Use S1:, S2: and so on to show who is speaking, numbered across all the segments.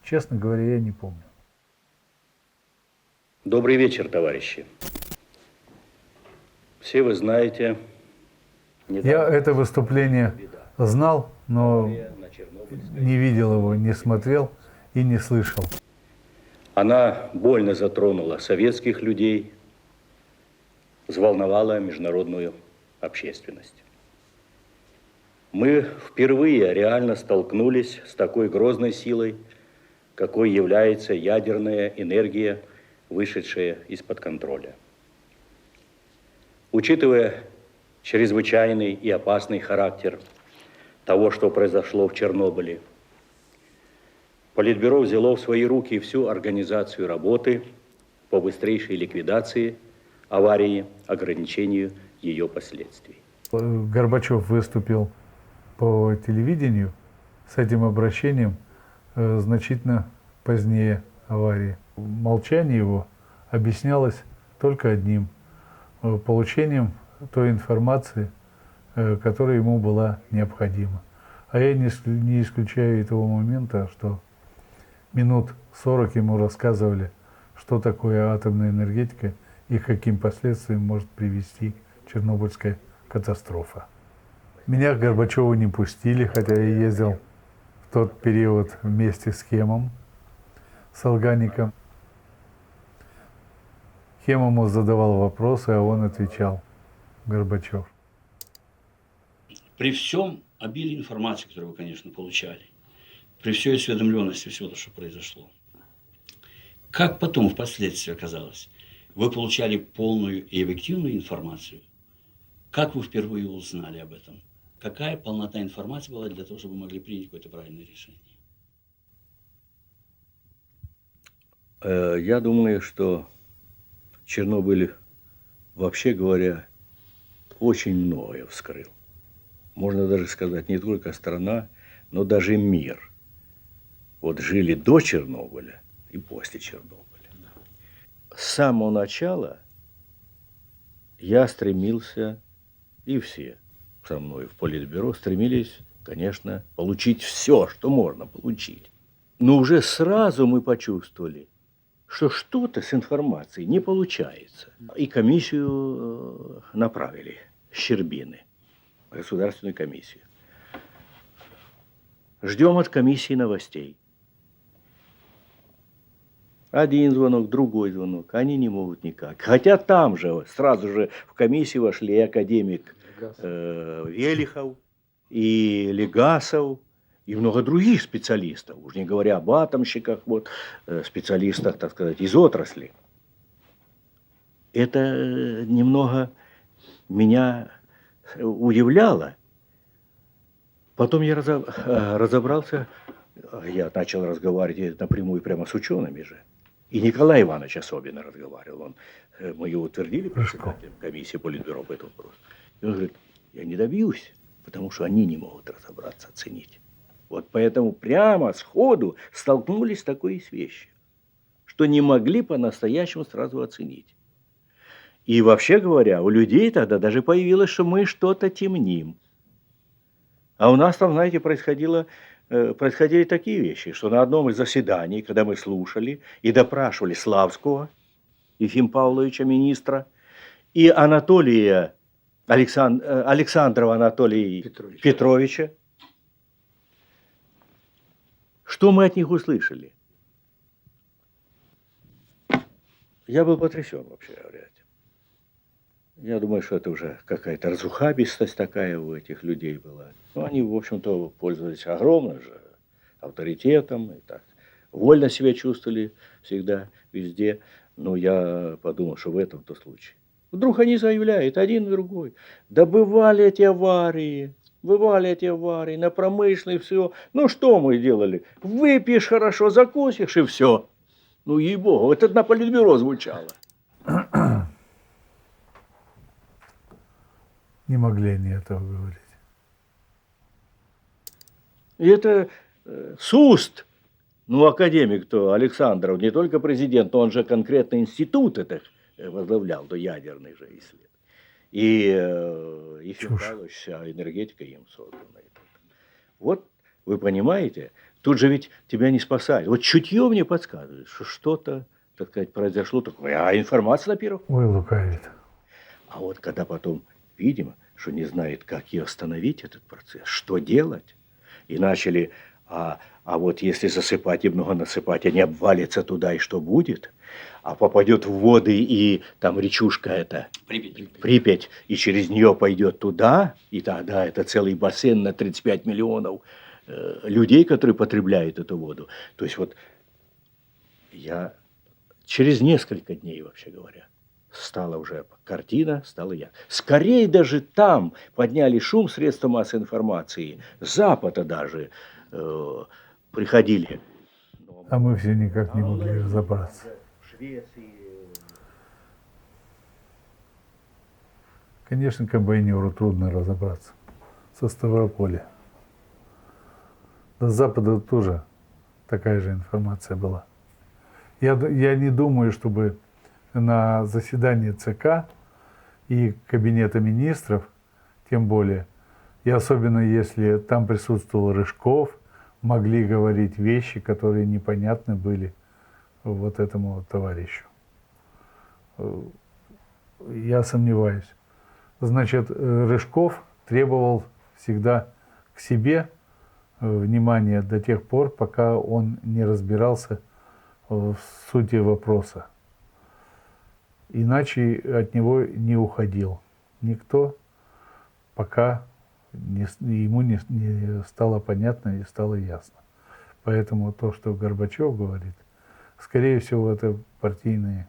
S1: Честно говоря, я не помню.
S2: Добрый вечер, товарищи. Все вы знаете...
S1: Я это выступление знал, но не видел его, не смотрел и не слышал.
S2: Она больно затронула советских людей, взволновала международную общественность. Мы впервые реально столкнулись с такой грозной силой, какой является ядерная энергия, вышедшая из-под контроля. Учитывая чрезвычайный и опасный характер того, что произошло в Чернобыле, Политбюро взяло в свои руки всю организацию работы по быстрейшей ликвидации аварии, ограничению ее последствий.
S1: Горбачев выступил по телевидению с этим обращением значительно позднее аварии. Молчание его объяснялось только одним – получением той информации, которая ему была необходима. А я не исключаю и того момента, что минут 40 ему рассказывали, что такое атомная энергетика и к каким последствиям может привести Чернобыльская катастрофа. Меня к Горбачеву не пустили, хотя я ездил в тот период вместе с Хемом, с Алгаником. Хем ему задавал вопросы, а он отвечал, Горбачев.
S3: При всем обилии информации, которую вы, конечно, получали, при всей осведомленности всего, что произошло, как потом впоследствии оказалось, вы получали полную и объективную информацию? Как вы впервые узнали об этом? Какая полнота информации была для того, чтобы вы могли принять какое-то правильное решение?
S2: Я думаю, что Чернобыль, вообще говоря, очень многое вскрыл. Можно даже сказать, не только страна, но даже мир. Вот жили до Чернобыля и после Чернобыля. С самого начала я стремился, и все со мной в Политбюро стремились, конечно, получить все, что можно получить. Но уже сразу мы почувствовали, что что-то с информацией не получается. И комиссию направили, Щербины, государственную комиссию. Ждем от комиссии новостей. Один звонок, другой звонок. Они не могут никак. Хотя там же, сразу же в комиссию вошли и академик Велихов, и Легасов, и много других специалистов. Уж не говоря об атомщиках, вот, специалистах, так сказать, из отрасли. Это немного меня удивляло. Потом я разобрался, я начал разговаривать напрямую прямо с учеными же. И Николай Иванович особенно разговаривал. Мы его утвердили председателем комиссии Политбюро по этому вопросу. И он говорит, я не добьюсь, потому что они не могут разобраться, оценить. Вот поэтому прямо сходу столкнулись с такой вещью, что не могли по-настоящему сразу оценить. И вообще говоря, у людей тогда даже появилось, что мы что-то темним. А у нас там, знаете, происходили такие вещи, что на одном из заседаний, когда мы слушали и допрашивали Славского, Ефима Павловича, министра, и Александрова Анатолия Петровича, что мы от них услышали? Я был потрясен, вообще говоря. Я думаю, что это уже какая-то разухабистость такая у этих людей была. Ну, они, в общем-то, пользовались огромным же авторитетом и так. Вольно себя чувствовали всегда, везде. Но я подумал, что в этом-то случае. Вдруг они заявляют, один и другой. Да бывали эти аварии на промышленной, все. Ну, что мы делали? Выпьешь хорошо, закусишь и все. Ну, ей-богу, это на Политбюро звучало.
S1: Не могли они этого говорить.
S2: И это с уст, ну, академик-то Александров, не только президент, но он же конкретно институт этот возглавлял, до ядерный же исследования. И Ефим Павлович, энергетика им создана. Вот Вы понимаете? Тут же ведь тебя не спасали. Вот чутье мне подсказывает, что что-то, так сказать, произошло такое. А информация, на первых.
S1: Ой, лукавит.
S2: А вот когда потом, видимо, что не знает, как ее остановить, этот процесс, что делать, и начали, а вот если засыпать и много насыпать, они обвалятся туда, и что будет? А попадет в воды, и там речушка эта, Припять, и через нее пойдет туда, и тогда это целый бассейн на 35 миллионов людей, которые потребляют эту воду. То есть вот я через несколько дней, вообще говоря, стала уже картина, стала я. Скорее даже там подняли шум средства массовой информации, с Запада даже приходили.
S1: А мы все никак не могли разобраться.
S2: В Швеции.
S1: Конечно, комбайнеру трудно разобраться со Ставрополя. До Запада тоже такая же информация была. Я не думаю, чтобы на заседании ЦК и Кабинета министров, тем более, и особенно если там присутствовал Рыжков, могли говорить вещи, которые непонятны были вот этому товарищу. Я сомневаюсь. Значит, Рыжков требовал всегда к себе внимания до тех пор, пока он не разбирался в сути вопроса. Иначе от него не уходил никто, пока ему не стало понятно и стало ясно. Поэтому то, что Горбачев говорит, скорее всего, это партийные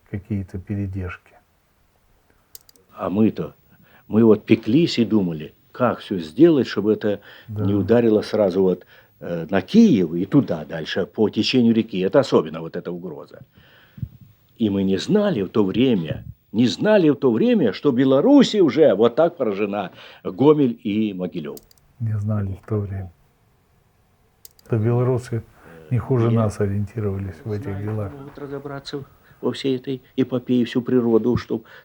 S1: какие-то передержки.
S2: А мы вот пеклись и думали, как все сделать, чтобы это не ударило сразу вот на Киев и туда дальше, по течению реки. Это особенно вот эта угроза. И мы не знали в то время, что Белоруссия уже вот так поражена, Гомель и Могилев.
S1: Не знали в то время. То белорусы не хуже нас ориентировались в этих делах.
S2: Могут разобраться во всей этой эпопее, всю природу,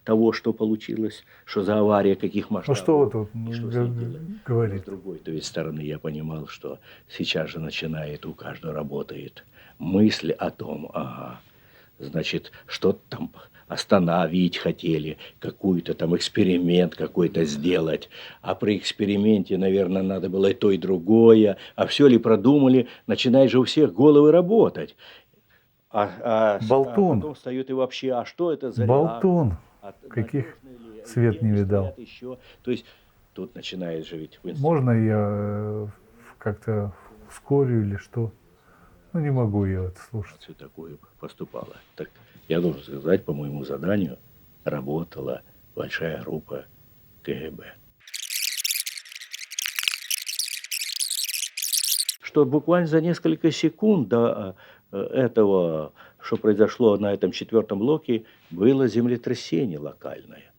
S2: того, что получилось, что за авария, каких масштабов.
S1: Ну что вы тут
S2: и что с ней делать.
S1: говорите?
S2: С другой стороны, я понимал, что сейчас же начинает, у каждого работает мысль о том, значит, что-то там остановить хотели, какой-то там эксперимент какой-то сделать. А при эксперименте, наверное, надо было и то, и другое. А все ли продумали, начинает же у всех головы работать.
S1: Болтун.
S2: А потом встает и вообще, а что это за
S1: Болтун.
S2: реактор?
S1: Каких свет не видал.
S2: Еще. То есть тут начинает же ведь...
S1: Можно я как-то ускорю или что? Ну, не могу я это слушать.
S2: Все такое поступало. Так я должен сказать, по моему заданию работала большая группа КГБ. Что буквально за несколько секунд до этого, что произошло на этом 4-м блоке, было землетрясение локальное.